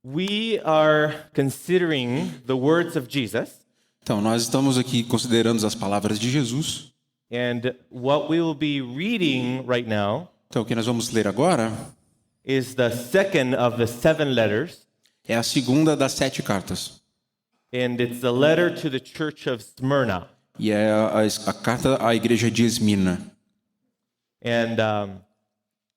We are considering the words of Jesus, Então, nós estamos aqui considerando as palavras de Jesus. and what we will be reading right now Então, o que nós vamos ler agora is the second of the 7 letters, é a segunda das 7 cartas. and it's the letter to the church of Smyrna. E é a carta à igreja de Esmirna. And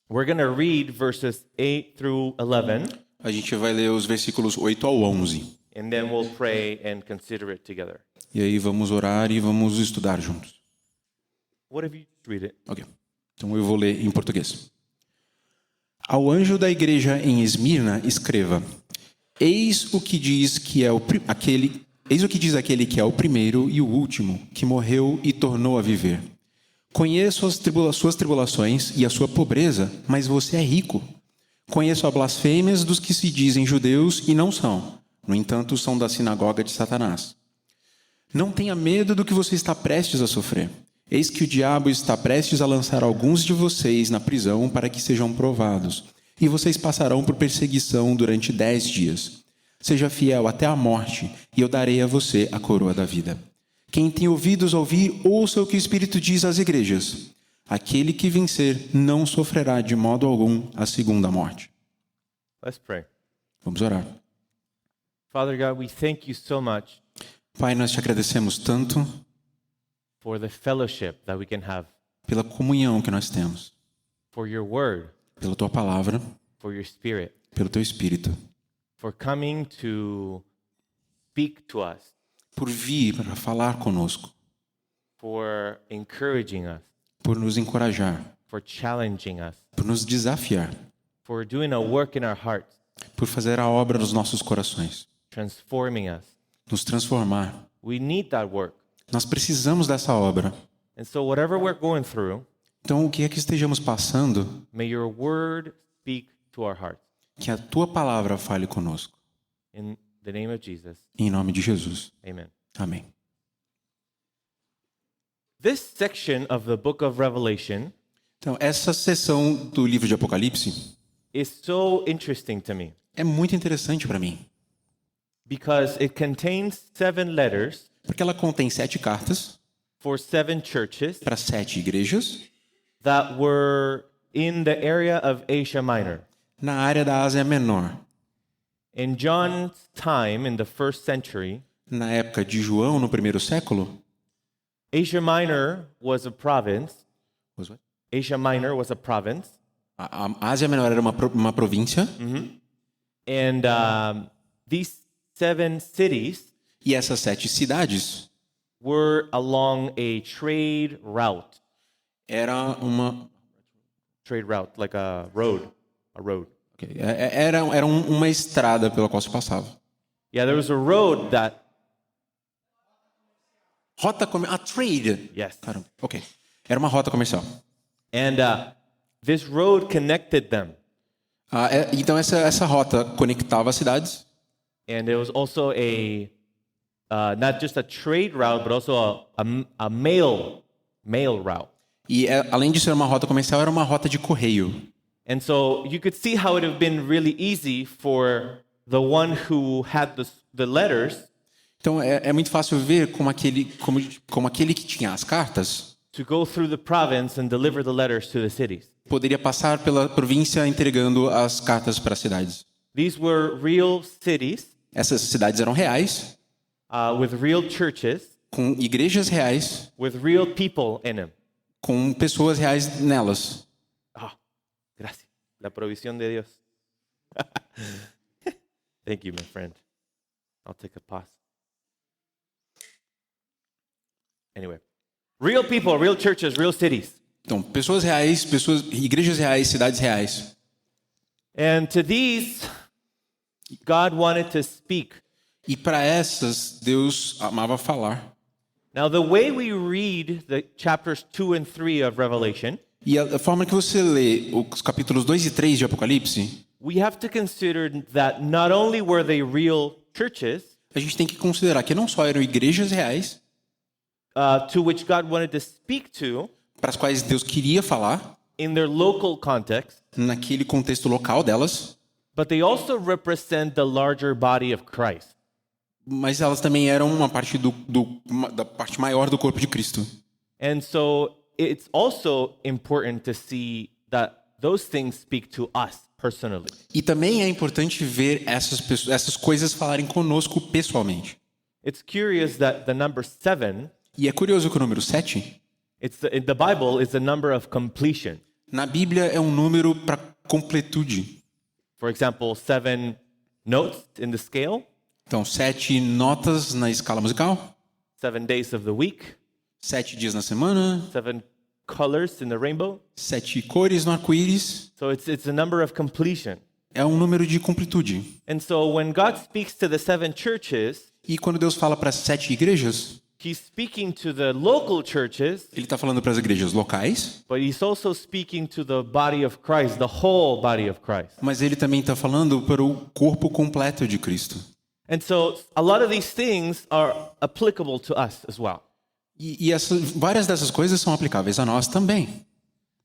we're going to read verses 8 through 11, A gente vai ler os versículos 8 ao 11. and then we'll pray and consider it together. E aí vamos orar e vamos estudar juntos. What if you just read it? Ok. Então eu vou ler em português. Ao anjo da igreja em Esmirna, escreva: Eis o que diz aquele que é o primeiro e o último, que morreu e tornou a viver. Conheço as suas tribulações e a sua pobreza, mas você é rico. Conheço as blasfêmias dos que se dizem judeus e não são. No entanto, são da sinagoga de Satanás. Não tenha medo do que você está prestes a sofrer. Eis que o diabo está prestes a lançar alguns de vocês na prisão para que sejam provados. E vocês passarão por perseguição durante 10 dias. Seja fiel até a morte, e eu darei a você a coroa da vida. Quem tem ouvidos ouvir, ouça o que o Espírito diz às igrejas. Aquele que vencer não sofrerá de modo algum a segunda morte. Let's pray. Vamos orar. Father God, we thank you so much Pai, nós te agradecemos tanto for the fellowship that we can have, pela comunhão que nós temos, for your word, pela tua palavra, for your spirit, pelo teu Espírito, for coming to speak to us, por vir para falar conosco, for encouraging us, por nos encorajar, for challenging us, por nos desafiar, for doing a work in our hearts, por fazer a obra nos nossos corações, transforming us. nos transformar. We need that work. Nós precisamos dessa obra. And so whatever we're going through, Então, o que é que estejamos passando, may your word speak to our hearts. que a tua palavra fale conosco. In the name of Jesus, Em nome de Jesus. amen. Amém. This section of the book of Revelation Então, essa sessão do livro de Apocalipse is so interesting to me é muito interessante para mim, because it contains 7 letters porque ela contém 7 cartas for 7 churches para 7 igrejas that were in the area of Asia Minor. na área da Ásia Menor. In John's time in the first century, Na época de João, no primeiro século, Asia Minor was a province. Asia Minor was a province, a Ásia Menor era uma província, and these 7 cities e essas 7 cidades were along a trade route. era Like a road. era uma estrada pela qual se passava. Yeah, there was a road that, Trade. yes. Caramba, ok. Era uma rota comercial. And this road connected them. Então essa rota conectava as cidades. And it was also not just a trade route, but also a mail route. E além disso, era uma rota comercial, era uma rota de correio. And so you could see how it would have been really easy for the one who had the letters Então é muito fácil ver como aquele que tinha as cartas to go through the province and deliver the letters to the cities. poderia passar pela província entregando as cartas para as cidades. These were real cities Essas cidades eram reais, with real churches, com igrejas reais, with real people in them. com pessoas reais nelas. Gracias. La provisión de Dios. Thank you, my friend. I'll take a pause. Anyway, real people, real churches, real cities. Então, pessoas reais, igrejas reais, cidades reais. And to these, God wanted to speak. E para essas, Deus amava falar. Now, the way we read the chapters 2 and 3 of Revelation, E a forma que você lê os capítulos 2 e 3 de Apocalipse, we have to consider that not only were they real churches, a gente tem que considerar que não só eram igrejas reais, to which God wanted to speak to para as quais Deus queria falar, in their local context, naquele contexto local delas, but they also represent the larger body of Christ. Mas elas também eram uma parte da parte maior do corpo de Cristo. And so it's also important to see that those things speak to us personally. E também é importante ver essas coisas falarem conosco pessoalmente. It's curious that the number 7, E é curioso que o número 7, in the Bible, is the number of completion. na Bíblia, é um número para completude. For example, 7 notes in the scale, Então, 7 notas na escala musical, 7 days of the week, 7 dias na semana, 7 colors in the rainbow. 7 cores no arco-íris. So it's a number of completion. É um número de completude. And so when God speaks to the 7 churches, E quando Deus fala para 7 igrejas, He's speaking to the local churches, Ele está falando para as igrejas locais, but He's also speaking to the body of Christ, the whole body of Christ. mas Ele também está falando para o corpo completo de Cristo. And so a lot of these things are applicable to us as well. E várias dessas coisas são aplicáveis a nós também.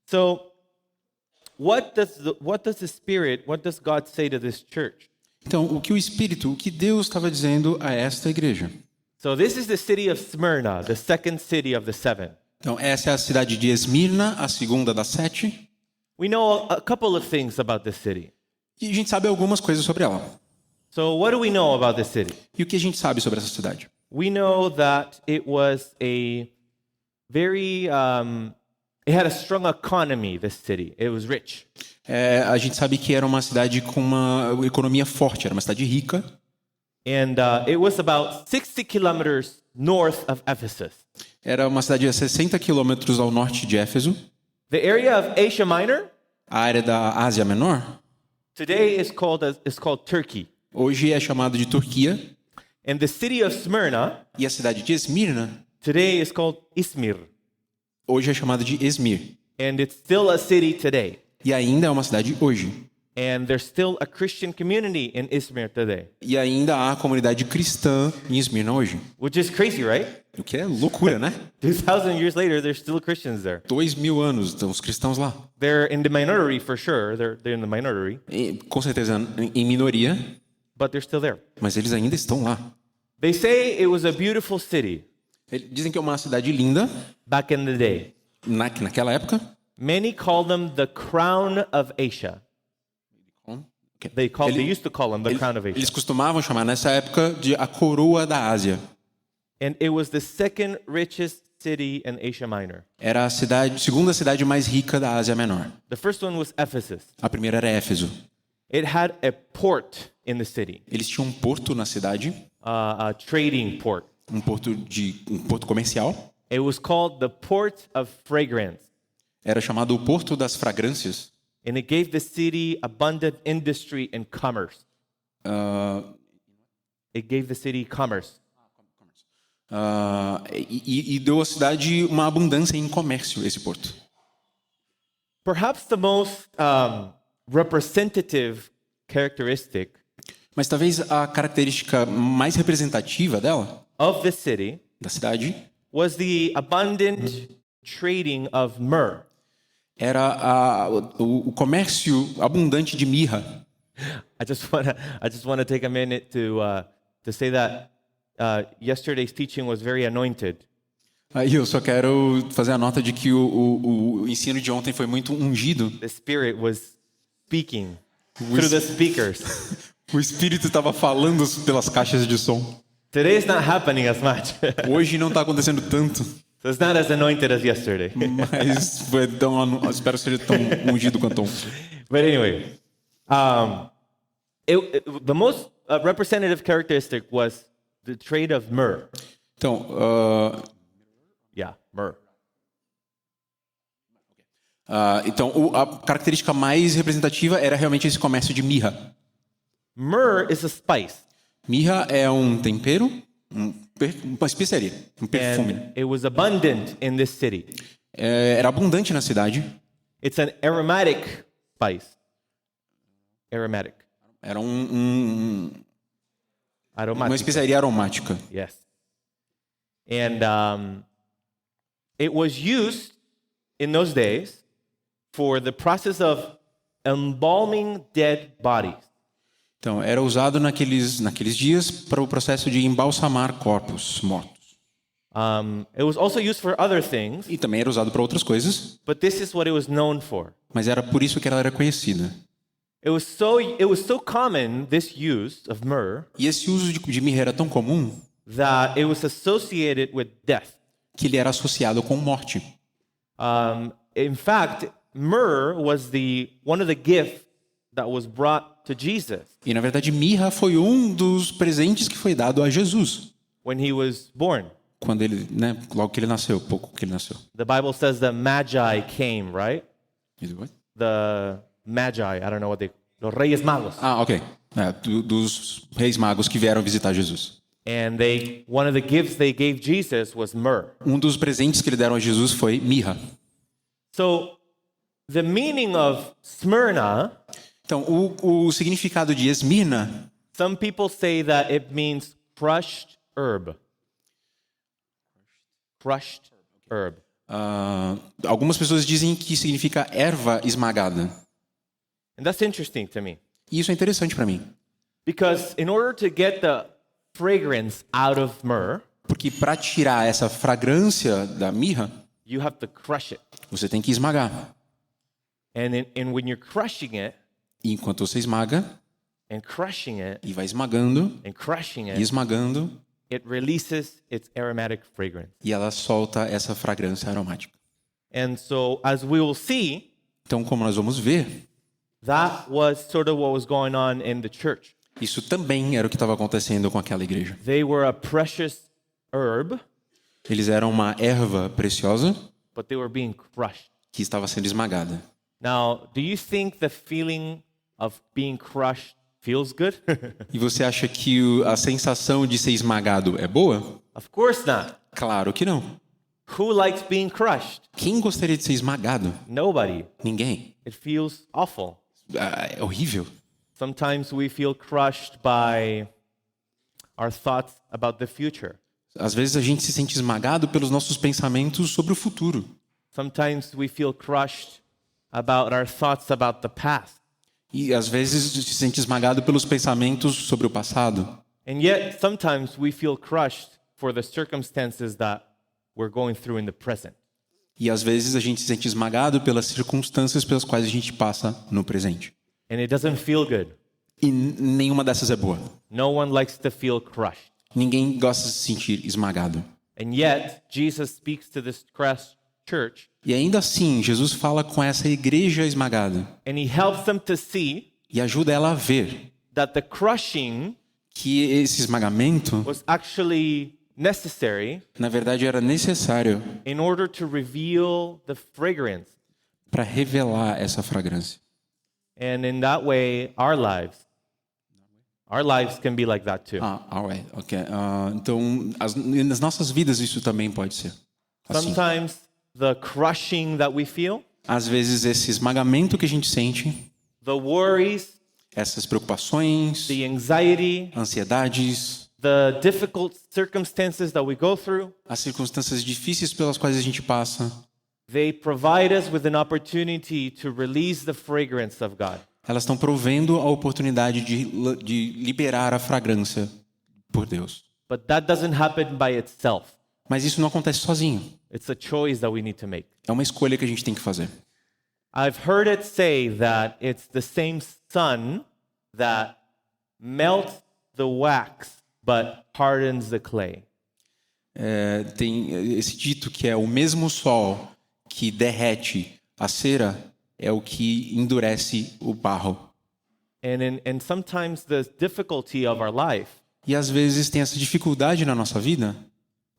So what does God say to this church? Então, o que Deus estava dizendo a esta igreja? So this is the city of Smyrna, the second city of the 7. Então, essa é a cidade de Esmirna, a segunda das 7. We know a couple of things about this city. E a gente sabe algumas coisas sobre ela. So what do we know about this city? E o que a gente sabe sobre essa cidade? We know that it was it had a strong economy, this city. It was rich. A gente sabe que era uma cidade com uma economia forte, era uma cidade rica. And it was about 60 kilometers north of Ephesus. Era uma cidade a 60 quilômetros ao norte de Éfeso. The area of Asia Minor A área da Ásia Menor today is called Turkey. hoje é chamada de Turquia. And the city of Smyrna E a cidade de Esmirna today is called Izmir. hoje é chamada de Esmir. And it's still a city today. E ainda é uma cidade hoje. And there's still a Christian community in Izmir today. E ainda há comunidade cristã em Esmirna hoje. Which is crazy, right? O que é loucura, né? 2,000 years later, there's still Christians there. 2000 anos, estão os cristãos lá. They're in the minority for sure. They're in the minority, Com certeza em minoria, but they're still there. mas eles ainda estão lá. They say it was a beautiful city Eles dizem que é uma cidade linda, back in the day. naquela época. Many call them the crown of Asia. They used to call them the crown of Asia. Eles costumavam chamar nessa época de a coroa da Ásia. And it was the second richest city in Asia Minor. Era a segunda cidade mais rica da Ásia Menor. The first one was Ephesus. A primeira era Éfeso. It had a port in the city, Eles tinham um porto na cidade, a trading port. um porto comercial. It was called the Port of Fragrance. Era chamado o Porto das Fragrâncias. And it gave the city abundant industry and commerce. It gave the city commerce. E deu à cidade uma abundância em comércio, esse porto. Perhaps the most representative characteristic Mas talvez a característica mais representativa dela, of the city da cidade, was the abundant trading of myrrh. era o comércio abundante de mirra. I just want to take a minute to say that yesterday's teaching was very anointed. Aí eu só quero fazer a nota de que o ensino de ontem foi muito ungido. The Spirit was speaking through the speakers. O Espírito estava falando pelas caixas de som. Today is not happening as much. Hoje não está acontecendo tanto, So it's not as anointed as yesterday. mas espero que seja tão ungido quanto ontem. But anyway, the most representative characteristic was the trade of myrrh. Então, Yeah, myrrh. a característica mais representativa era realmente esse comércio de mirra. Myrrh is a spice, Mirra é um tempero, uma especiaria, um perfume. and it was abundant in this city. Era abundante na cidade. It's an aromatic spice. Aromatic. Era uma Aromática. especiaria aromática. Yes. And it was used in those days for the process of embalming dead bodies. Então, era usado naqueles dias para o processo de embalsamar corpos mortos. It was also used for other things, E também era usado para outras coisas, but this is what it was known for. mas era por isso que ela era conhecida. It was so common, this use of myrrh, E esse uso de mirra era tão comum that it was associated with death. que ele era associado com morte. In fact, myrrh was one of the gifts that was brought to Jesus E, na verdade, mirra foi um dos presentes que foi dado a Jesus. when he was born. Quando ele, logo que ele nasceu, pouco que ele nasceu. The Bible says the Magi came, right? The Magi, I don't know what los Reyes Magos. Ah, ok. Dos reis magos que vieram visitar Jesus. And one of the gifts they gave Jesus was myrrh. Um dos presentes que ele deram a Jesus foi mirra. So, the meaning of Smyrna, Então, o significado de Esmirna, some people say that it means crushed herb. Crushed herb. algumas pessoas dizem que significa erva esmagada. And that's interesting to me. E isso é interessante para mim. Because in order to get the fragrance out of myrrh, Porque para tirar essa fragrância da mirra, you have to crush it. você tem que esmagar. And when you're crushing it, E enquanto você esmaga, and crushing it, e vai esmagando, and crushing e it, esmagando, it releases its aromatic fragrance. e ela solta essa fragrância aromática. And so, as we will see, Então, como nós vamos ver, that was sort of what was going on in the church. isso também era o que estava acontecendo com aquela igreja. They were a precious herb, Eles eram uma erva preciosa but they were being crushed. que estava sendo esmagada. Now, do you think the feeling of being crushed feels good? E você acha que a sensação de ser esmagado é boa? Of course not. Claro que não. Who likes being crushed? Quem gostaria de ser esmagado? Nobody. Ninguém. It feels awful. É horrível. Sometimes we feel crushed by our thoughts about the future. Às vezes a gente se sente esmagado pelos nossos pensamentos sobre o futuro. Sometimes we feel crushed about our thoughts about the past. E às vezes se sente esmagado pelos pensamentos sobre o passado. And yet, sometimes we feel crushed for the circumstances that we're going through in the present. E às vezes a gente se sente esmagado pelas circunstâncias pelas quais a gente passa no presente. And it doesn't feel good. E nenhuma dessas é boa. No one likes to feel crushed. Ninguém gosta de se sentir esmagado. And yet, Jesus speaks to this crushed church, E ainda assim, Jesus fala com essa igreja esmagada and he helps them to see e ajuda ela a ver that the crushing que esse esmagamento, was actually necessary na verdade, era necessário in order to reveal the fragrance. para revelar essa fragrância. And in that way, our lives can be like that too. Alright, ok. Então, nas nossas vidas isso também pode ser assim. Sometimes the crushing that we feel, Às vezes esse esmagamento que a gente sente, the worries, essas preocupações, the anxiety, ansiedades, the difficult circumstances that we go through, as circunstâncias difíceis pelas quais a gente passa, they provide us with an opportunity to release the fragrance of God. elas estão provendo a oportunidade de liberar a fragrância por Deus. But that doesn't happen by itself. Mas isso não acontece sozinho. It's a choice that we need to make. É uma escolha que a gente tem que fazer. I've heard it say that it's the same sun that melts the wax but hardens the clay. Tem esse dito que é o mesmo sol que derrete a cera é o que endurece o barro. And sometimes the difficulty of our life, E às vezes tem essa dificuldade na nossa vida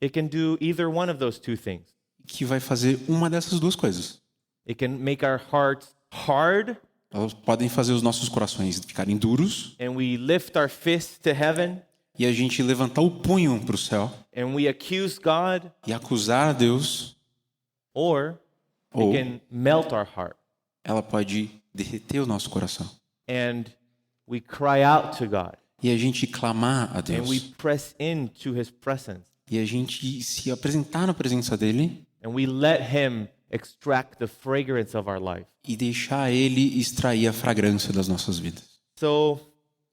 it can do either one of those two things. que vai fazer uma dessas duas coisas. It can make our hearts hard Elas podem fazer os nossos corações ficarem duros and we lift our fist to heaven e a gente levantar o punho para o céu and we accuse God, e acusar a Deus, or ou it can melt our heart ela pode derreter o nosso coração. and we cry out to God E a gente clamar a and we Deus. press into his presence E a gente se apresentar na presença dele and we let him extract the fragrance of our life. e deixar ele extrair a fragrância das nossas vidas. So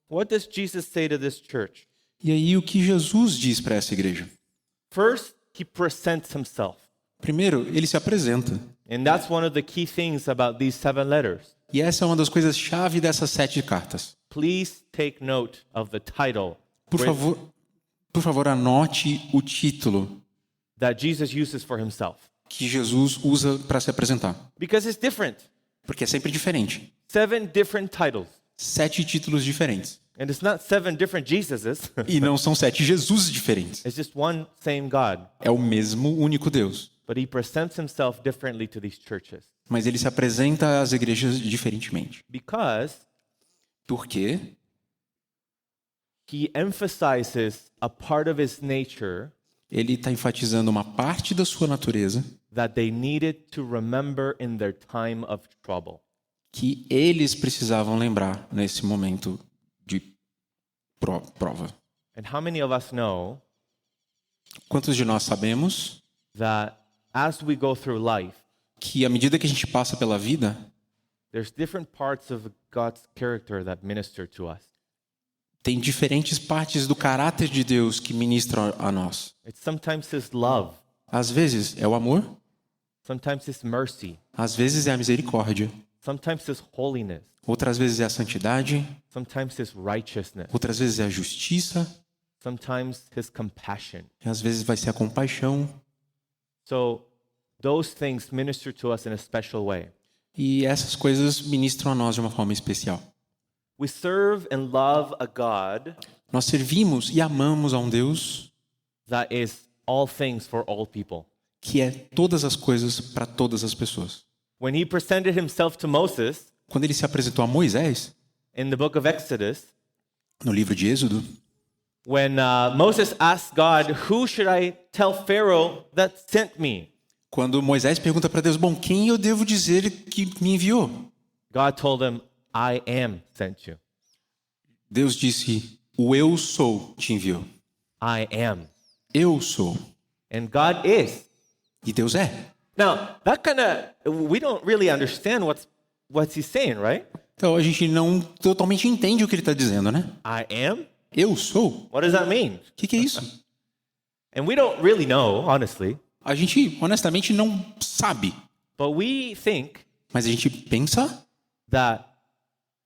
What does Jesus say to this church? E aí o que Jesus diz para essa igreja? First, he presents himself. Primeiro, ele se apresenta. And that's one of the key things about these 7 letters. E essa é uma das coisas-chave dessas 7 cartas. Please take note of the title Por favor, anote o título that Jesus uses for himself. que Jesus usa para se apresentar. Because it's different. Porque é sempre diferente. 7 different titles. 7 títulos diferentes. And it's not 7 different Jesuses. E não são 7 Jesus diferentes. It's just one same God. É o mesmo único Deus. But he presents himself differently to these churches. Mas ele se apresenta às igrejas diferentemente. Because Porque he emphasizes a part of his nature ele está enfatizando uma parte da sua natureza that they needed to remember in their time of trouble. que eles precisavam lembrar nesse momento de prova. And how many of us know Quantos de nós sabemos that as we go through life, que à medida que a gente passa pela vida, there's different parts of God's character that minister to us? tem diferentes partes do caráter de Deus que ministram a nós. It's sometimes his love, Às vezes é o amor, sometimes his mercy, às vezes é a misericórdia, sometimes his holiness, outras vezes é a santidade, sometimes his righteousness, outras vezes é a justiça, sometimes his compassion. e às vezes vai ser a compaixão. So those things minister to us in a special way. E essas coisas ministram a nós de uma forma especial. We serve and love a God Nós servimos e amamos a um Deus that is all things for all people. que é todas as coisas para todas as pessoas. When he presented himself to Moses Quando ele se apresentou a Moisés, in the book of Exodus, no livro de Êxodo, when Moses asked God, "Who should I tell Pharaoh that sent me?" quando Moisés pergunta para Deus, bom, quem eu devo dizer que me enviou? God told him, "I am sent you. Deus disse, o eu sou te enviou. I am." Eu sou. And God is. E Deus é. Now, that we don't really understand what's he saying, right? Então a gente não totalmente entende o que ele está dizendo, né? I am? Eu sou? What does that mean? O que é isso? And we don't really know, honestly, A gente, honestamente, não sabe. but we think Mas a gente pensa that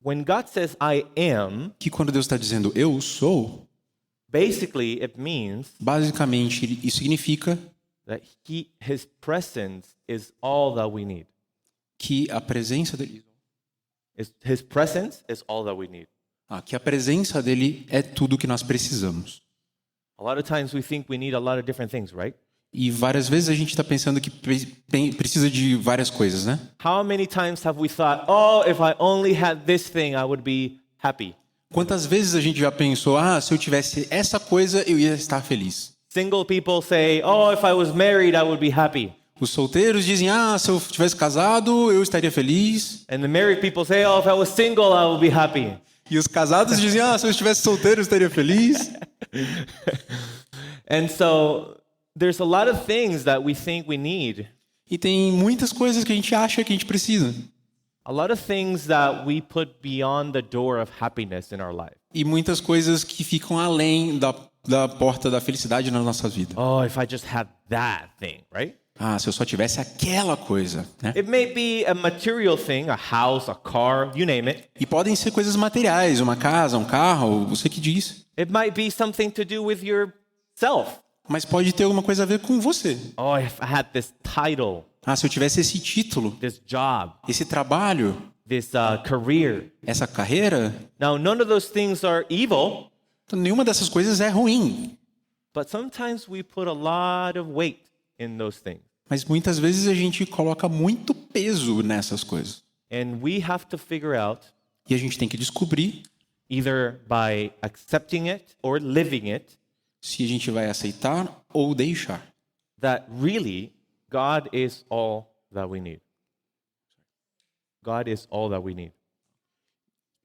when God says I am, que quando Deus está dizendo eu sou, basically it means basicamente isso significa that his presence is all that we need. que a presença dele, His presence is all that we need. que a presença dele é tudo que nós precisamos. A lot of times we think we need a lot of different things, right? E várias vezes a gente está pensando que precisa de várias coisas, né? How many times have we thought, "Oh, if I only had this thing, I would be happy." Quantas vezes a gente já pensou, se eu tivesse essa coisa, eu ia estar feliz. Single people say, "Oh, if I was married, I would be happy." Os solteiros dizem, se eu tivesse casado, eu estaria feliz. And the married people say, "Oh, if I was single, I would be happy." E os casados dizem, se eu estivesse solteiro, eu estaria feliz. And so there's a lot of things that we think we need. E tem muitas coisas que a gente acha que a gente precisa. A lot of things that we put beyond the door of happiness in our life. E muitas coisas que ficam além da porta da felicidade nas nossas vidas. Oh, if I just had that thing, right? Se eu só tivesse aquela coisa, né? It may be a material thing, a house, a car, you name it. E podem ser coisas materiais, uma casa, um carro, você que diz. It might be something to do with yourself. Mas pode ter alguma coisa a ver com você. Oh, if I had this title, Se eu tivesse esse título, this job, esse trabalho, this career. essa carreira, Now, none of those things are evil, então nenhuma dessas coisas é ruim. but sometimes we put a lot of weight in those things. Mas muitas vezes a gente coloca muito peso nessas coisas. And we have to figure out, E a gente tem que descobrir either by accepting it or living it, se a gente vai aceitar ou deixar. that really God is all that we need. God is all that we need.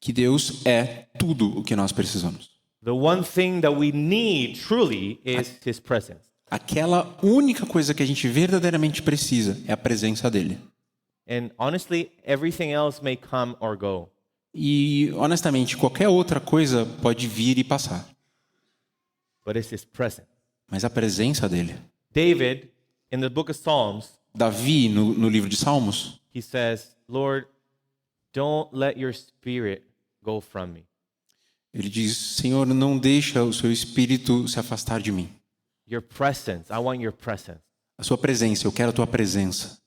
Que Deus é tudo o que nós precisamos. The one thing that we need truly is His presence. Aquela única coisa que a gente verdadeiramente precisa é a presença dele. And honestly, everything else may come or go. E, honestamente, qualquer outra coisa pode vir e passar. but it's his presence. Mas a presença dele. David, in the book of Psalms, Davi, no livro de Salmos, he says, Lord, don't let your spirit go from me. ele diz: Senhor, não deixa o seu espírito se afastar de mim. Your presence, I want your presence. A sua presença, eu quero a tua presença.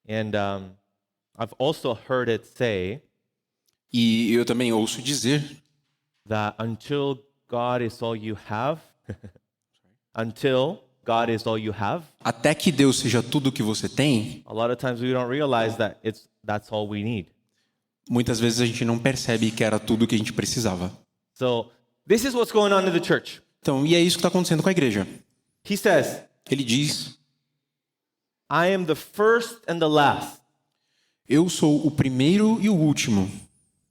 And I've also heard it say E eu também ouço dizer that until God is all you have, until God is all you have, até que Deus seja tudo o que você tem, a lot of times we don't realize that that's all we need. muitas vezes a gente não percebe que era tudo o que a gente precisava. So this is what's going on in the church. Então, e é isso que está acontecendo com a igreja. He says, Ele diz: I am the first and the last, eu sou o primeiro e o último,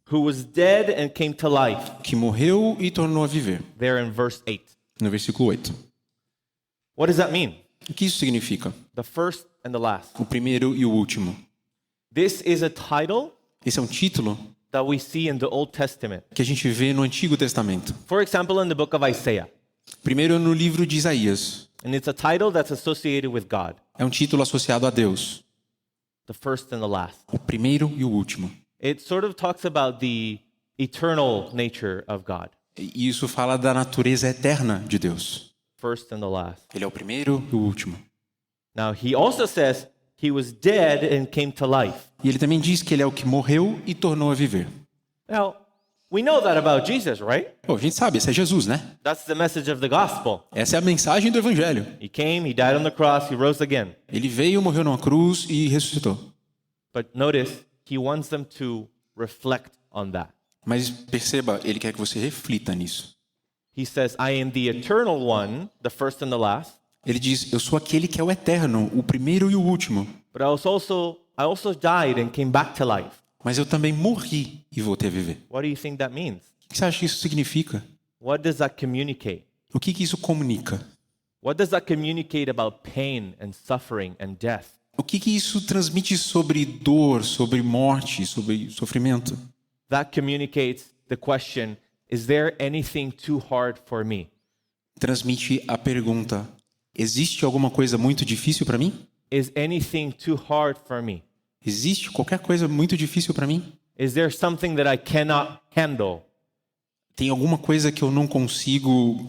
who was dead and came to life. que morreu e tornou a viver. There in verse 8. No versículo 8. What does that mean? O que isso significa? The first and the last. O primeiro e o último. This is a title Esse é um título that we see in the Old Testament. que a gente vê no Antigo Testamento. For example, in the book of Isaiah. Primeiro no livro de Isaías. And it's a title that's associated with God. É um título associado a Deus. The first and the last. O primeiro e o último. It sort of talks about the eternal nature of God. E isso fala da natureza eterna de Deus. First and the last. Ele é o primeiro e o último. Now, he also says he was dead and came to life. E ele também diz que ele é o que morreu e tornou a viver. Now, we know that about Jesus, right? Bom, a gente sabe, esse é Jesus, né? That's the message of the gospel. Essa é a mensagem do Evangelho. He came, he died on the cross, he rose again. Ele veio, morreu numa cruz e ressuscitou. But notice, he wants them to reflect on that. Mas perceba, ele quer que você reflita nisso. He says, I am the eternal one, the first and the last, Ele diz: eu sou aquele que é o eterno, o primeiro e o último. but I also died and came back to life. Mas eu também morri e voltei a viver. What do you think that means? O que você acha que isso significa? What does that communicate? O que isso comunica? What does that communicate about pain and suffering and death? O que isso transmite sobre dor, sobre morte, sobre sofrimento? That communicates the question, is there anything too hard for me? Transmite a pergunta: existe alguma coisa muito difícil para mim? Is anything too hard for me? Existe qualquer coisa muito difícil para mim? Is there something that I cannot handle? Tem alguma coisa que eu não consigo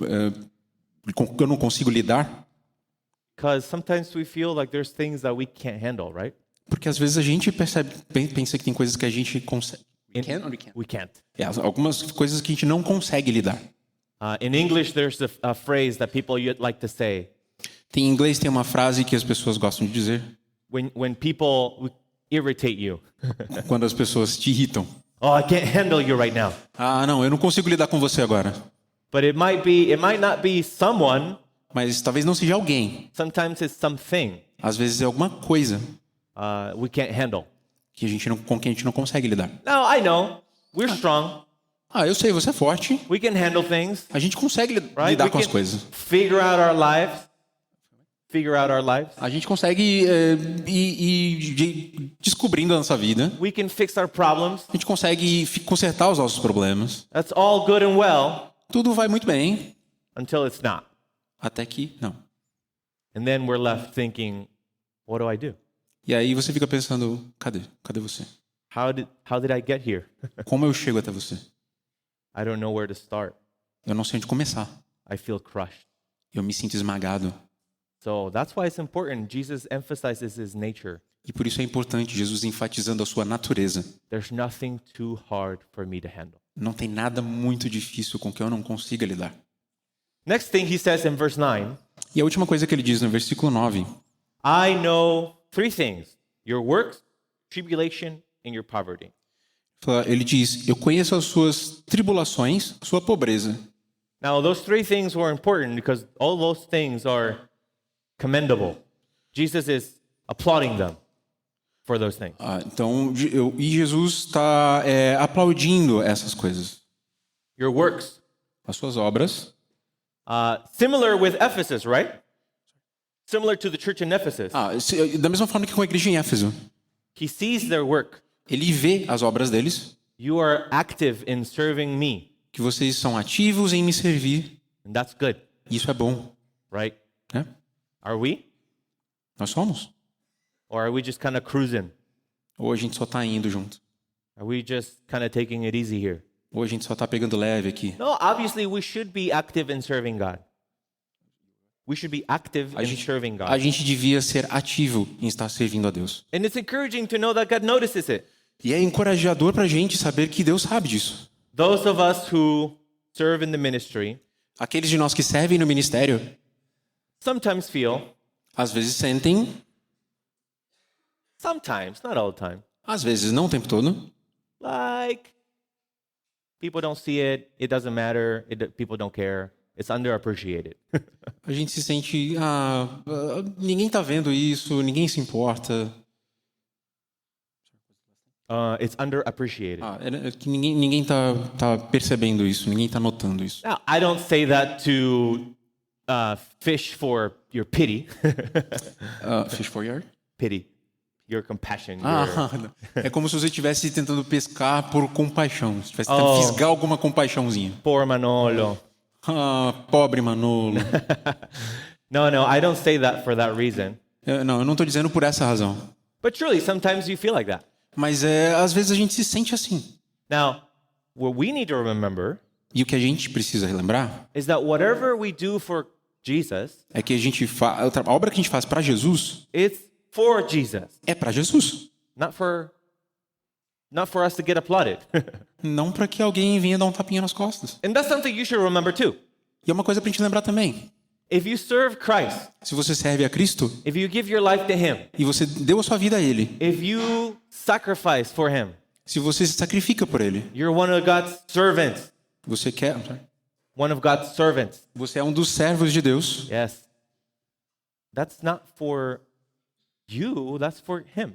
lidar? Because sometimes we feel like there's things that we can't handle, right? Porque às vezes a gente pensa que tem coisas que a gente consegue. We can't. Algumas coisas que a gente não consegue lidar. In English, there's a phrase that people like to say. Em inglês tem uma frase que as pessoas gostam de dizer. When people irritate you. Quando as pessoas te irritam. Oh, I can't handle you right now. Ah, não, eu não consigo lidar com você agora. But it might not be someone. Mas talvez não seja alguém. Sometimes it's something. Às vezes é alguma coisa We can't handle. com quem a gente não consegue lidar. No, I know. We're strong. Ah, eu sei, você é forte. We can handle things. A gente consegue Right? lidar We com as can coisas. figure out our lives. Figure out our lives. A gente consegue ir descobrindo a nossa vida. We can fix our problems. A gente consegue consertar os nossos problemas. That's all good and well Tudo vai muito bem. until it's not. Até que não. And then we're left thinking, what do I do? E aí você fica pensando, cadê? Cadê você? How did I get here? Como eu chego até você? I don't know where to start. Eu não sei onde começar. I feel crushed. Eu me sinto esmagado. So that's why it's important. Jesus emphasizes his nature. E por isso é importante Jesus enfatizando a sua natureza. There's nothing too hard for me to handle. Não tem nada muito difícil com que eu não consiga lidar. Next thing he says in verse 9, E a última coisa que ele diz no versículo 9. I know three things: your works, tribulation, and your poverty. Ele diz, eu conheço as suas tribulações, a sua pobreza. Now, those three things were important because all those things are commendable. Jesus is applauding them for those things. Então, e Jesus está aplaudindo essas coisas. Your works. As suas obras. Similar with Ephesus, right? Similar to the church in Ephesus. Da mesma forma que com a igreja em Éfeso. He sees their work. Ele vê as obras deles. You are active in serving me, que vocês são ativos em me servir. and that's good, Isso é bom, right? né? Are we? Nós somos. Or are we just kind of cruising? Ou a gente só está indo junto. Are we just kind of taking it easy here? Ou a gente só está pegando leve aqui. No, obviously we should be active in serving God. We should be active A in gente, serving a God. gente devia ser ativo em estar servindo a Deus. And it's encouraging to know that God notices it. E é encorajador para a gente saber que Deus sabe disso. Those of us who serve in the ministry Aqueles de nós que servem no ministério, sometimes feel, às vezes sentem, sometimes, not all the time, às vezes não o tempo todo, like people don't see it, it doesn't matter, people don't care, it's underappreciated. a gente se sente, ninguém está vendo isso, ninguém se importa. It's underappreciated. É que ninguém tá percebendo isso, ninguém está notando isso. Now, I don't say that to fish for your pity, Fish for your? pity, your compassion. Your, É como se você estivesse tentando pescar por compaixão, se estivesse tentando fisgar alguma compaixãozinha. poor Manolo. Pobre Manolo. No, I don't say that for that reason. Eu não estou dizendo por essa razão. But truly, sometimes you feel like that. Mas às vezes a gente se sente assim. Now, what we need to remember E o que a gente precisa relembrar is that whatever we do for Jesus, é que a obra que a gente faz para Jesus it's for Jesus, é para Jesus. not for us to get applauded. Não para que alguém venha dar um tapinha nas costas. And that's something you should remember too. E é uma coisa para a gente lembrar também. If you serve Christ, Se você serve a Cristo if you give your life to Him, e você deu a sua vida a Ele, if you sacrifice for Him, se você se sacrifica por Ele, you're one of God's servants. você One of God's servants. você é um dos servos de Deus. Yes. That's not for you, that's for Him.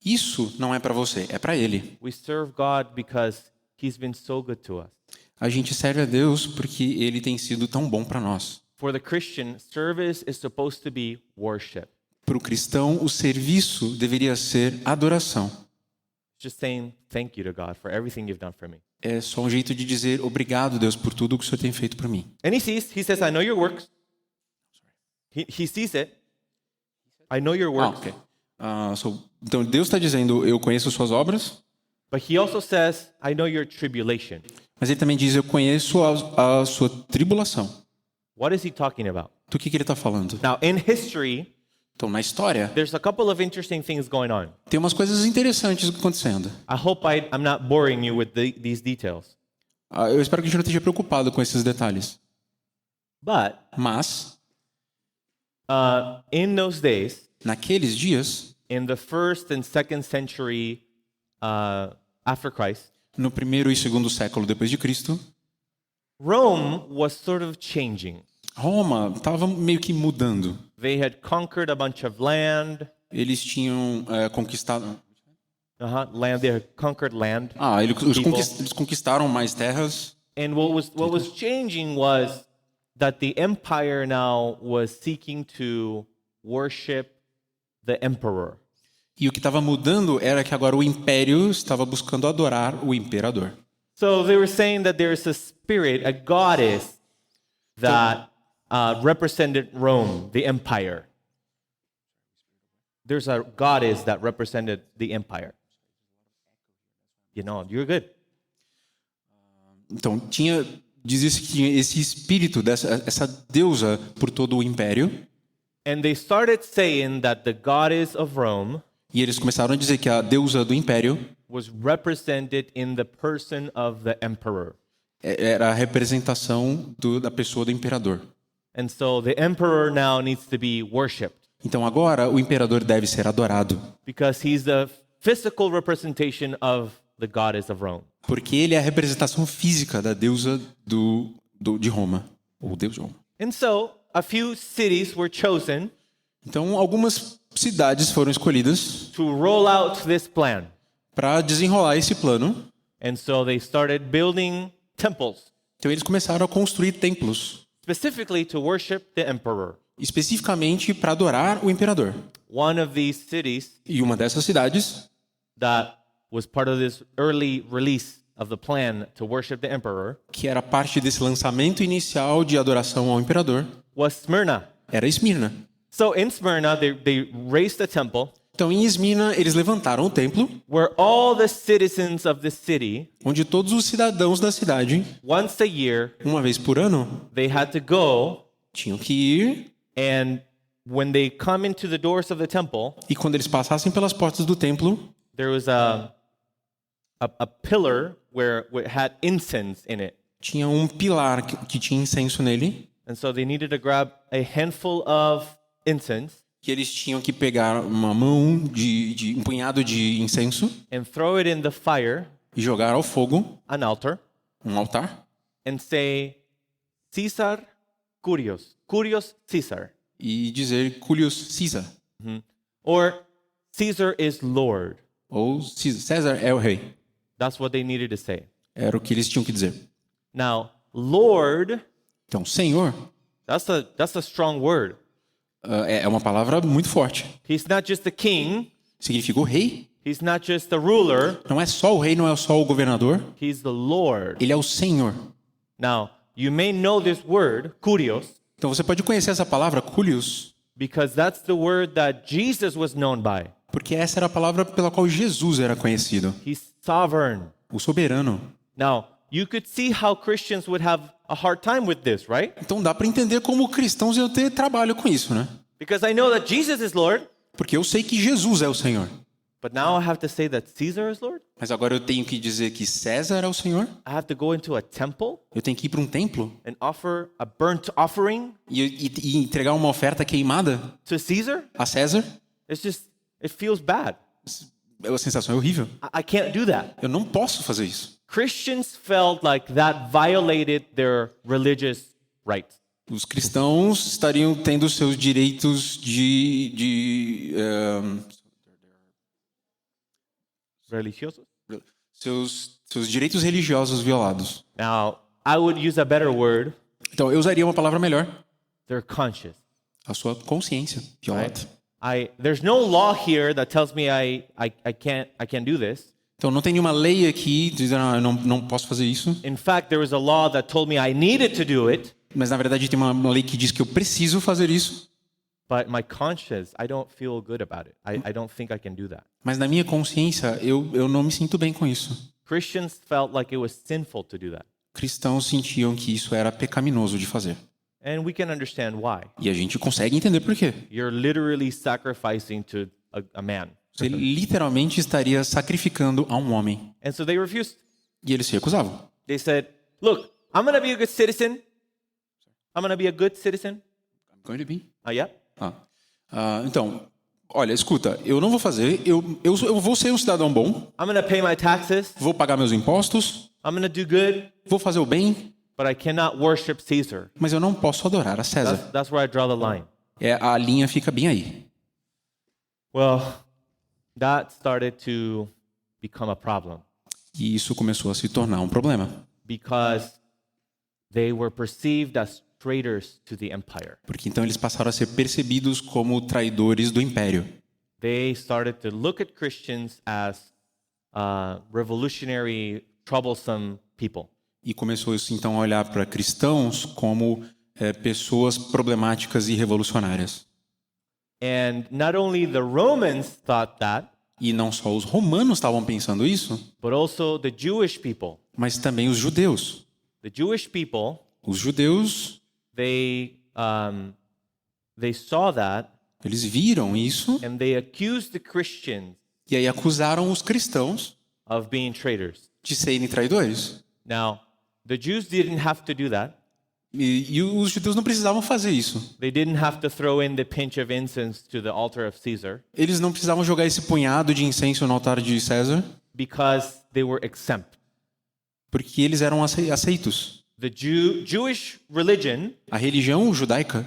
Isso não é para você, é para Ele. We serve God because He's been so good to us. A gente serve a Deus porque Ele tem sido tão bom para nós. For the Christian, service is supposed to be worship. Para o cristão, o serviço deveria ser adoração. Just saying thank you to God for everything you've done for me. É só um jeito de dizer obrigado, Deus, por tudo que o Senhor tem feito por mim. And He says, I know your works. He sees it. I know your works. Ok. Então Deus está dizendo, eu conheço suas obras, But He also says, I know your tribulation. mas Ele também diz, eu conheço a sua tribulação. What is He talking about? Do que Ele está falando? Now, in history, Então, na história, there's a couple of interesting things going on. tem umas coisas interessantes acontecendo. I hope I'm not boring you with these details. Eu espero que a gente não esteja preocupado com esses detalhes. But Mas, in those days, naqueles dias, in the 1st and 2nd century after Christ, no primeiro e segundo século depois de Cristo, Rome was sort of changing. Roma estava meio que mudando. They had conquered a bunch of land. Eles tinham conquistado... Land. They had conquered land. Eles conquistaram mais terras. And what was changing was that the empire now was seeking to worship the emperor. E o que estava mudando era que agora o império estava buscando adorar o imperador. So they were saying that there's a spirit, a goddess that represented Rome, the empire. There's a goddess that represented the empire. You know, you're good. Então, dizia-se que tinha esse espírito, essa deusa por todo o império. And they started saying that the goddess of Rome E eles começaram a dizer que a deusa do império was represented in the person of the emperor. era a representação da pessoa do imperador. And so the emperor now needs to be worshipped Então agora o imperador deve ser adorado, because he's the physical representation of the goddess of Rome. porque ele é a representação física da deusa de Roma, ou deus de Roma. And so a few cities were chosen Então algumas cidades foram escolhidas to roll out this plan. para desenrolar esse plano. And so they started building temples, Então eles começaram a construir templos, specifically to worship the emperor. especificamente para adorar o imperador. One of these cities E uma dessas cidades that was part of this early release of the plan to worship the emperor, que era parte desse lançamento inicial de adoração ao imperador, was Smyrna. era Esmirna. So in Smyrna, they raised the temple Então, em Esmirna, eles levantaram o templo, where all the citizens of the city, onde todos os cidadãos da cidade, once a year, uma vez por ano, they had to go, tinham que ir, and when they come into the doors of the temple, e quando eles passassem pelas portas do templo, there was a pillar where it had incense in it. tinha um pilar que tinha incenso nele, And so they needed to grab a handful of incense que eles tinham que pegar uma mão de um punhado de incenso and throw it in the fire, e jogar ao fogo an altar, um altar and say, Caesar Curios, Curios Caesar, e dizer Julius Caesar, or Caesar is Lord. ou César é o rei. That's what they needed to say. Era o que eles tinham que dizer. Now, Lord, Então, Senhor that's a strong word. é uma palavra muito forte. He's not just the king, Significa o rei. he's not just the ruler, Não é só o rei, não é só o governador. he's the Lord. Ele é o Senhor. Now, you may know this word, Curios, Então você pode conhecer essa palavra, Culius, because that's the word that Jesus was known by. porque essa era a palavra pela qual Jesus era conhecido. He's sovereign. O soberano. Now, you could see how Christians would have a hard time with this, right? Então dá para entender como cristãos iam ter trabalho com isso, né? Because I know that Jesus is Lord, Porque eu sei que Jesus é o Senhor. but now I have to say that Caesar is Lord? Mas agora eu tenho que dizer que César é o Senhor? I have to go into a temple Eu tenho que ir para um templo and offer a burnt offering e entregar uma oferta queimada to Caesar? a César? It feels bad. É uma sensação horrível. I can't do that. Eu não posso fazer isso. Christians felt like that violated their religious rights. Os cristãos estariam tendo seus direitos Religiosos? seus direitos religiosos violados. Now, I would use a better word. Então, eu usaria uma palavra melhor. They're conscious. A sua consciência violada. There's no law here that tells me I can't do this. Então, não tem nenhuma lei aqui dizendo eu não posso fazer isso. In fact, there was a law that told me I needed to do it, Mas, na verdade, tem uma lei que diz que eu preciso fazer isso. but my conscience, I don't feel good about it. I don't think I can do that. Mas, na minha consciência, eu não me sinto bem com isso. Christians felt like it was sinful to do that. Cristãos sentiam que isso era pecaminoso de fazer. And we can understand why. E a gente consegue entender por quê. You're literally sacrificing to a man. Você literalmente estaria sacrificando a um homem. And so they refused. E eles se recusavam. They said, look, I'm going to be a good citizen. I'm going to be a good citizen. Yeah? Então, olha, escuta, eu não vou fazer, eu vou ser um cidadão bom, I'm going to pay my taxes. vou pagar meus impostos, I'm going to do good, vou fazer o bem, but I cannot worship Caesar. mas eu não posso adorar a César. That's where I draw the line. A linha fica bem aí. Well, that started to become a problem E isso começou a se tornar um problema, because they were perceived as traitors to the empire. porque então eles passaram a ser percebidos como traidores do império. They started to look at Christians as revolutionary, troublesome people. E começou-se então a olhar para cristãos como pessoas problemáticas e revolucionárias. And not only the Romans thought that, E não só os romanos estavam pensando isso, but also the Jewish people. mas também os judeus. The Jewish people, Os judeus, they saw that eles viram isso and they accused the Christians e aí acusaram os cristãos of being traitors. de serem traidores. Now, the Jews didn't have to do that. E os judeus não precisavam fazer isso. They didn't have to throw in the pinch of incense to the altar of Caesar Eles não precisavam jogar esse punhado de incenso no altar de César, because they were exempt. porque eles eram aceitos. The Jewish religion, A religião judaica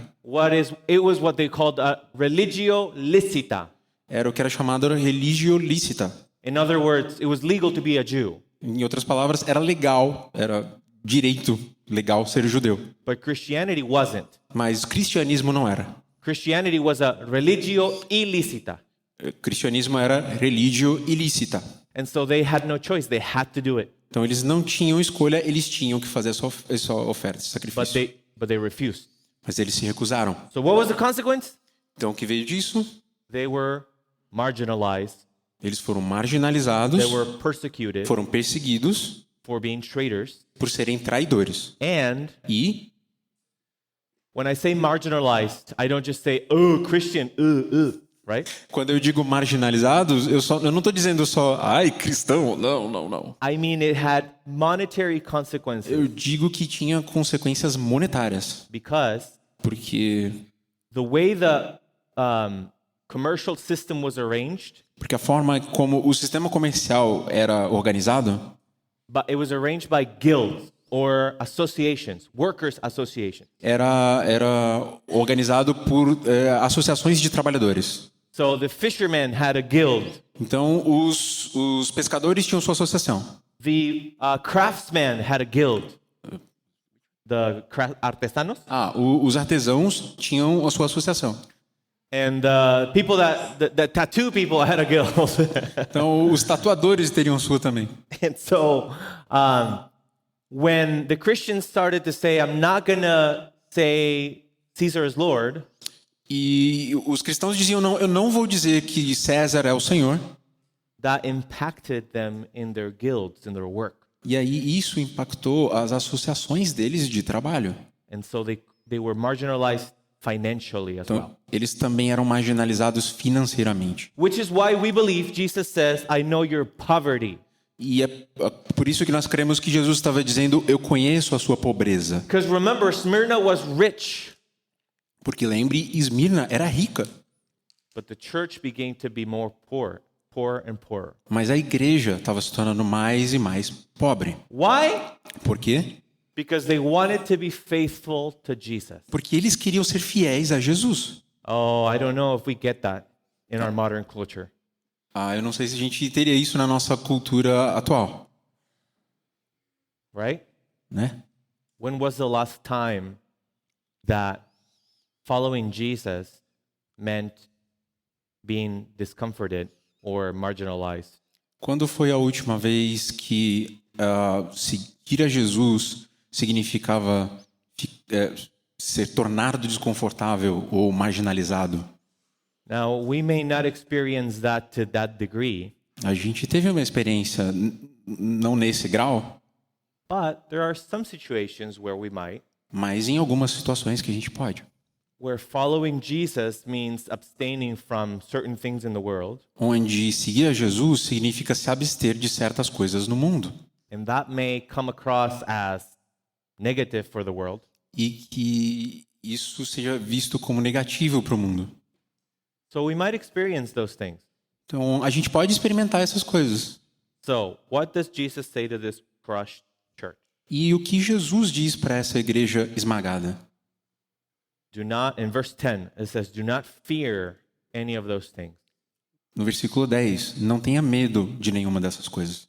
it was what they called a religio licita. era o que era chamado religio lícita. In other words, it was legal to be a Jew, Em outras palavras, era legal, era direito legal ser judeu. but Christianity wasn't. Mas o cristianismo não era. Christianity was a religio illicita. O cristianismo era religio ilícita. And so they had no choice. They had to do it. Então eles não tinham escolha, eles tinham que fazer essa oferta, esse sacrifício. But they refused. Mas eles se recusaram. So what was the consequence? Então o que veio disso? They were marginalized. Eles foram marginalizados, They were persecuted foram perseguidos for being traitors. por serem traidores. And E when I say marginalized, I don't just say, Christian, right? quando eu digo marginalizados, eu não estou dizendo só, ai, cristão, não. I mean it had monetary consequences Eu digo que tinha consequências monetárias, because porque the way the commercial system was arranged, a forma como o sistema comercial era organizado but it was arranged by guilds or associations, workers' associations. era organizado por associações de trabalhadores. So the fishermen had a guild. Então os pescadores tinham sua associação. The craftsmen had a guild. The artesanos. Os artesãos tinham a sua associação. And people the tattoo people had a guild. Então os tatuadores teriam sua também. And so when the Christians started to say, I'm not going to say Caesar is Lord, E os cristãos diziam, não, eu não vou dizer que César é o Senhor. that impacted them in their guilds, in their work. E aí isso impactou as associações deles de trabalho. And so they were marginalized financially as Então, well. eles também eram marginalizados financeiramente. Which is why we believe Jesus says, I know your poverty. E é por isso que nós cremos que Jesus estava dizendo, eu conheço a sua pobreza. Because remember, Smyrna was rich, Porque lembre, Esmirna era rica, but the church began to be more poor and poorer. mas a igreja estava se tornando mais e mais pobre. Why? Por quê? Because they wanted to be faithful to Jesus. Porque eles queriam ser fiéis a Jesus. Oh, I don't know if we get that in our modern culture. Eu não sei se a gente teria isso na nossa cultura atual, Right? né? When was the last time that following Jesus meant being discomforted or marginalized? Quando foi a última vez que seguir a Jesus significava ser tornado desconfortável ou marginalizado? Now, we may not experience that to that degree, A gente teve uma experiência não nesse grau, but there are some situations where we might, mas em algumas situações que a gente pode. where following Jesus means abstaining from certain things in the world, Onde seguir a Jesus significa se abster de certas coisas no mundo. and that may come across as negative for the world. E que isso seja visto como negativo para o mundo. So we might experience those things. Então, a gente pode experimentar essas coisas. So, what does Jesus say to this crushed church? E o que Jesus diz para essa igreja esmagada? Do not, in verse 10, it says, do not fear any of those things. No versículo 10, não tenha medo de nenhuma dessas coisas.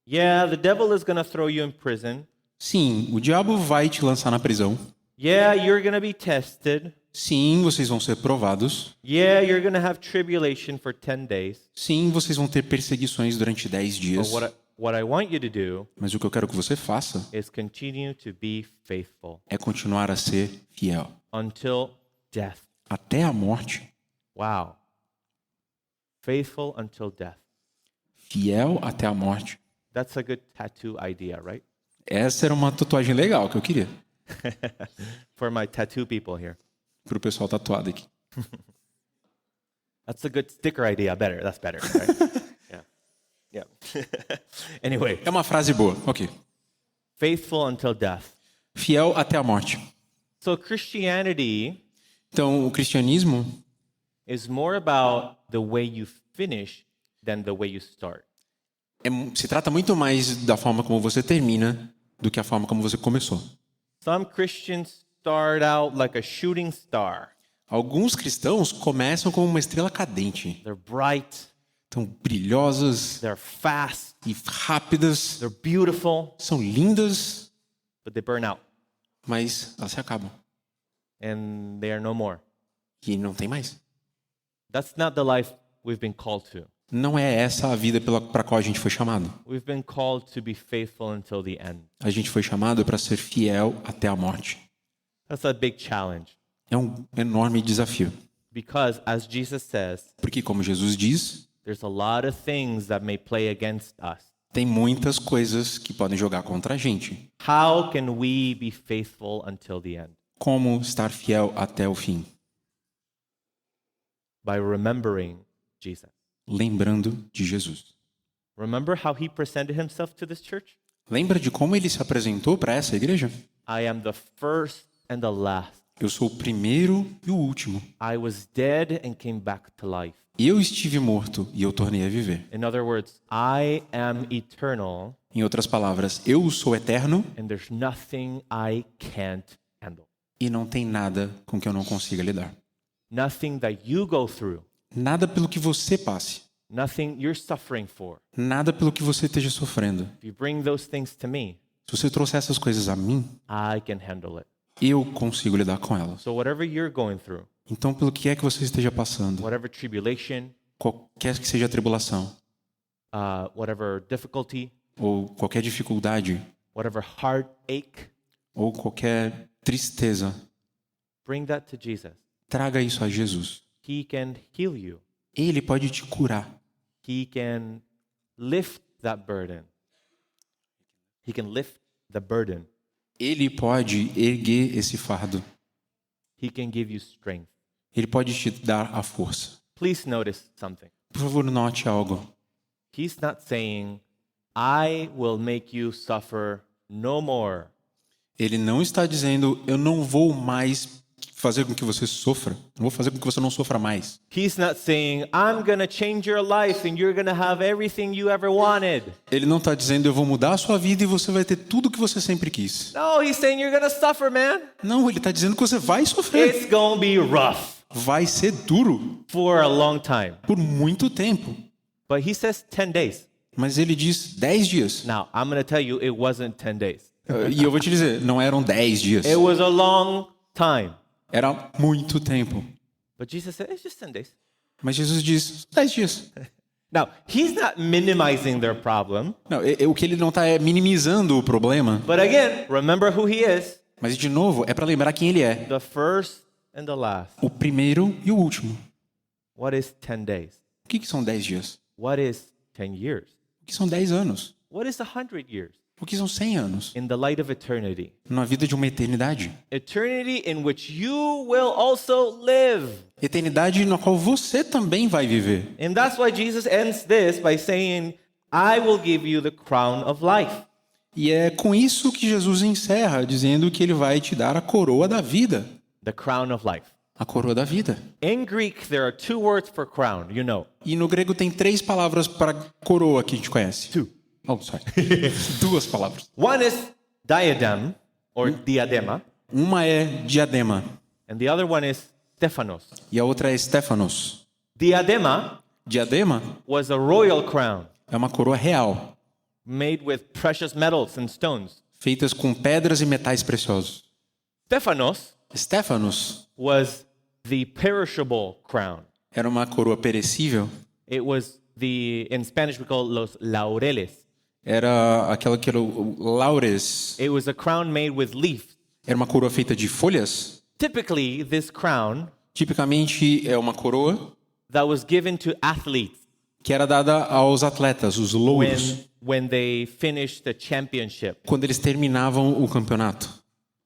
Yeah, the devil is going to throw you in prison. Sim, o diabo vai te lançar na prisão. Yeah, you're going to be tested. Sim, vocês vão ser provados. Yeah, you're going to have tribulation for 10 days. Sim, vocês vão ter perseguições durante 10 dias. But what I want you to do Mas o que eu quero que você faça is continue to be faithful é continuar a ser fiel. until death. Até a morte. Wow. Faithful until death. Fiel até a morte. That's a good tattoo idea, right? Essa era uma tatuagem legal que eu queria. For my tattoo people here. Pro pessoal tatuado aqui. That's a good sticker idea. That's better, right? Yeah. Anyway, É uma frase boa. Ok. faithful until death. Fiel até a morte. So Christianity Então, o cristianismo is more about the way you finish than the way you start. se trata muito mais da forma como você termina do que a forma como você começou. Some Christians start out like a shooting star. Alguns cristãos começam como uma estrela cadente. They're bright, Tão brilhosas they're fast, e rápidas. they're beautiful, São lindas, but they burn out mas elas se acabam. and they are no more. E não tem mais. That's not the life we've been called to. Não é essa a vida para a qual a gente foi chamado. We've been called to be faithful until the end. A gente foi chamado para ser fiel até a morte. That's a big challenge. É um enorme desafio. Because, as Jesus says, Porque, como Jesus diz, there's a lot of things that may play against us. tem muitas coisas que podem jogar contra a gente. How can we be faithful until the end? Como estar fiel até o fim? By remembering Jesus. Lembrando de Jesus. Remember how he presented himself to this church? Lembra de como ele se apresentou para essa igreja? I am the first and the last. Eu sou o primeiro e o último. I was dead and came back to life. Eu estive morto e eu tornei a viver. In other words, I am eternal Em outras palavras, eu sou eterno and there's nothing I can't handle. e não tem nada com que eu não consiga lidar. Nothing that you go through, Nada pelo que você passe. nothing you're suffering for. Nada pelo que você esteja sofrendo. If you bring those things to me, Se você trouxer essas coisas a mim, I can handle it. eu consigo lidar com elas. So whatever you're going through, Então, pelo que é que você esteja passando, whatever tribulation, qualquer que seja a tribulação, whatever difficulty, ou qualquer dificuldade, whatever heartache, ou qualquer tristeza, bring that to Jesus. traga isso a Jesus. He can heal you. Ele pode te curar. He can lift that burden. He can lift the burden. Ele pode erguer esse fardo. He can give you strength. Ele pode te dar a força. Please notice something. Por favor, note algo. He's not saying, I will make you suffer no more. Ele não está dizendo, eu não vou mais fazer com que você sofra. Não vou fazer com que você não sofra mais. He's not saying, I'm going to change your life and you're going to have everything you ever wanted. Ele não está dizendo, eu vou mudar a sua vida e você vai ter tudo que você sempre quis. No, he's saying you're going to suffer, man. Não, ele está dizendo que você vai sofrer. It's going to be rough Vai ser duro for a long time. por muito tempo. But he says 10 days. Mas ele diz 10 dias. Now, I'm going to tell you, it wasn't 10 days. E eu vou te dizer, não eram 10 dias. It was a long time. Era muito tempo. But Jesus said, it's just 10 days. Mas Jesus diz 10 dias. Now, he's not minimizing their problem. Não, o que ele não está é minimizando o problema. But again, remember who he is, Mas, de novo, é para lembrar quem ele é. the first and the last. O primeiro e o último. What is 10 days? O que são 10 dias? What is 10 years? O que são 10 anos? What is 100 years? O que são 100 anos? In the light of eternity. Na vida de uma eternidade. Eternity in which you will also live. Eternidade na qual você também vai viver. And that's why Jesus ends this by saying, I will give you the crown of life. E é com isso que Jesus encerra, dizendo que ele vai te dar a coroa da vida. The crown of life. A coroa da vida. In Greek, there are 2 words for crown, you know. E no grego tem 3 palavras para coroa que a gente conhece. 2. Oh, sorry. 2 palavras. One is diadem, or diadema, Uma é diadema and the other one is Stephanos. e a outra é Stephanos. Diadema Diadema was a royal crown é uma coroa real, made with precious metals and stones. feitas com pedras e metais preciosos. Stephanos Stephanos was the perishable crown. era uma coroa perecível, It was in Spanish we call los laureles. era aquela que era o laures, It was a crown made with leaves. era uma coroa feita de folhas. Typically, this crown Tipicamente é uma coroa that was given to athletes que era dada aos atletas, os louros, when they finished the championship. quando eles terminavam o campeonato.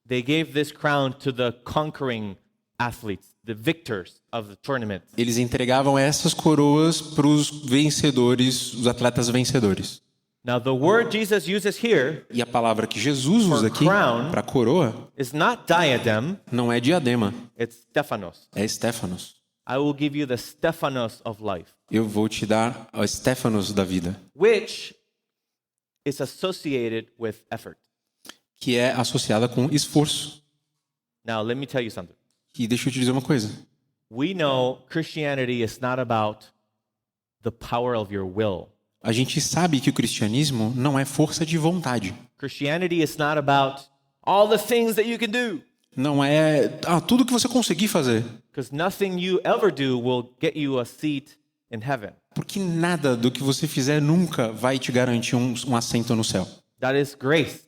They gave this crown to the conquering athletes, the victors of the tournament. Eles entregavam essas coroas para os vencedores, os atletas vencedores. Now, the word Jesus uses here E a palavra que Jesus usa aqui crown para coroa is not diadem, não é diadema, it's Stephanos. é Stephanos. I will give you the Stephanos of life, Eu vou te dar a Stephanos da vida, which is associated with effort. que é associada com esforço. Now, let me tell you something. E deixa eu te dizer uma coisa. We know Christianity is not about the power of your will. A gente sabe que o cristianismo não é força de vontade. Christianity is not about all the things that you can do. Não é tudo que você conseguir fazer. Because nothing you ever do will get you a seat in heaven. Porque nada do que você fizer nunca vai te garantir um assento no céu. That is grace.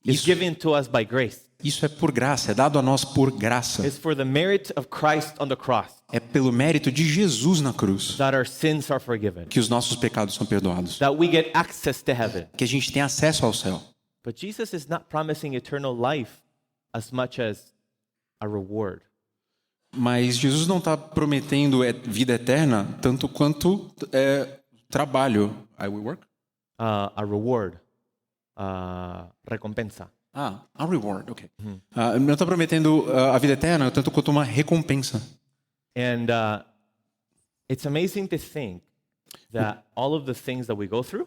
It's Isso. given to us by grace. Isso é por graça, é dado a nós por graça. It's for the merit of Christ on the cross É pelo mérito de Jesus na cruz that our sins are forgiven, que os nossos pecados são perdoados. that we get access to heaven. Que a gente tem acesso ao céu. But Jesus is not promising eternal life as much as a reward. Mas Jesus não está prometendo vida eterna tanto quanto trabalho. I will work? A reward, recompensa. A reward, ok. Não está prometendo a vida eterna tanto quanto uma recompensa. And it's amazing to think that all of the things that we go through,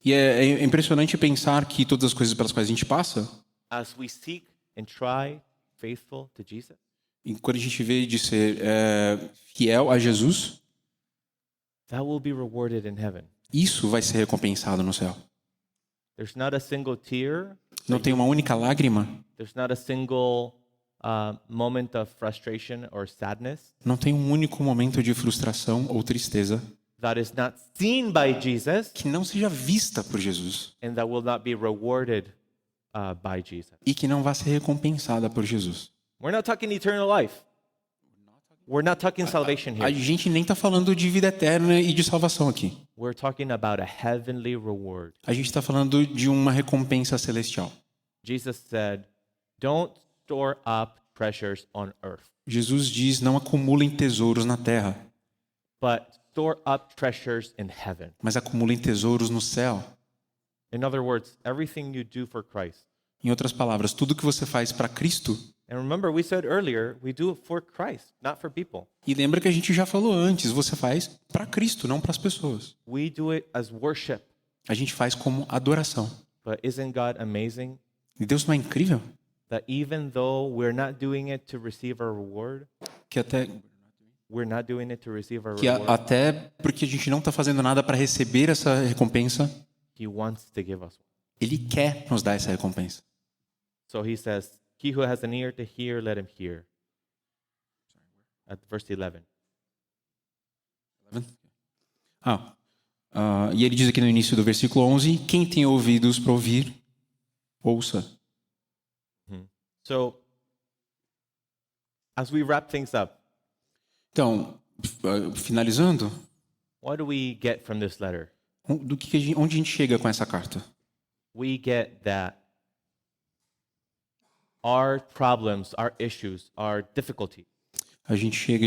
E é impressionante pensar que todas as coisas pelas quais a gente passa, as we seek and try faithful to Jesus, e quando a gente vê de ser fiel a Jesus, that will be rewarded in heaven. isso vai ser recompensado no céu. There's not a single tear. Não tem uma única lágrima, There's not a single moment of frustration or sadness não tem um único momento de frustração ou tristeza that is not seen by Jesus que não seja vista por Jesus and that will not be rewarded by Jesus. e que não vá ser recompensada por Jesus. We're not talking eternal life. We're not talking salvation A here. gente nem está falando de vida eterna e de salvação aqui. We're talking about a heavenly reward. A gente está falando de uma recompensa celestial. Jesus said, "Don't store up treasures on earth, Jesus diz: não acumulem tesouros na terra, but store up treasures in heaven." mas acumulem tesouros no céu. In other words, everything you do for Christ. Em outras palavras, tudo que você faz para Cristo. And remember, we said earlier, we do it for Christ, not for people. E lembra que a gente já falou antes, você faz para Cristo, não para as pessoas. We do it as worship. A gente faz como adoração. But isn't God amazing E Deus não é incrível? that even though we're not doing it to receive a reward, Que até até porque a gente não está fazendo nada para receber essa recompensa, He wants to give us one. Ele quer nos dar essa recompensa. So he says, "He who has an ear to hear, let him hear." At verse 11. E ele diz aqui no início do versículo 11, quem tem ouvidos para ouvir, ouça. So, as we wrap things up, Então, finalizando, what do we get from this letter? onde a gente chega com essa carta? We get that our problems, our issues, our difficulty A gente chega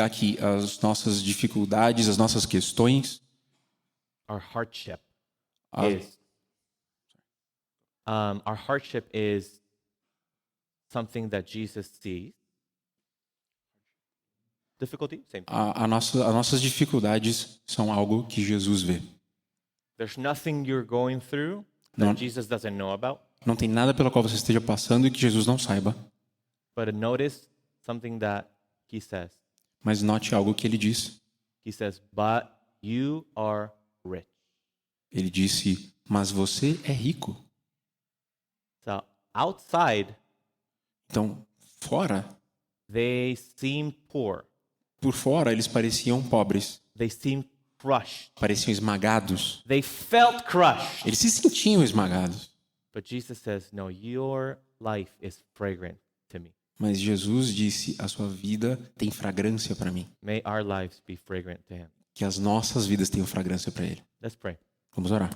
aqui as nossas dificuldades, as nossas questões, our hardship Ah. is something that Jesus sees. Difficulty, same thing. as nossas dificuldades são algo que Jesus vê. There's nothing you're going through No. that Jesus doesn't know about. Não tem nada pelo qual você esteja passando e que Jesus não saiba, But notice something that he says. mas note algo que ele diz. He says, "But you are rich." Ele disse, mas você é rico. So outside, Então, fora, they seem poor. por fora, eles pareciam pobres, They seem crushed. pareciam esmagados. They felt crushed. Eles se sentiam esmagados. But Jesus says, "No, your life is fragrant to me. Mas Jesus disse, a sua vida tem fragrância para mim. May our lives be fragrant to him." Que as nossas vidas tenham fragrância para Ele. Let's pray. Vamos orar.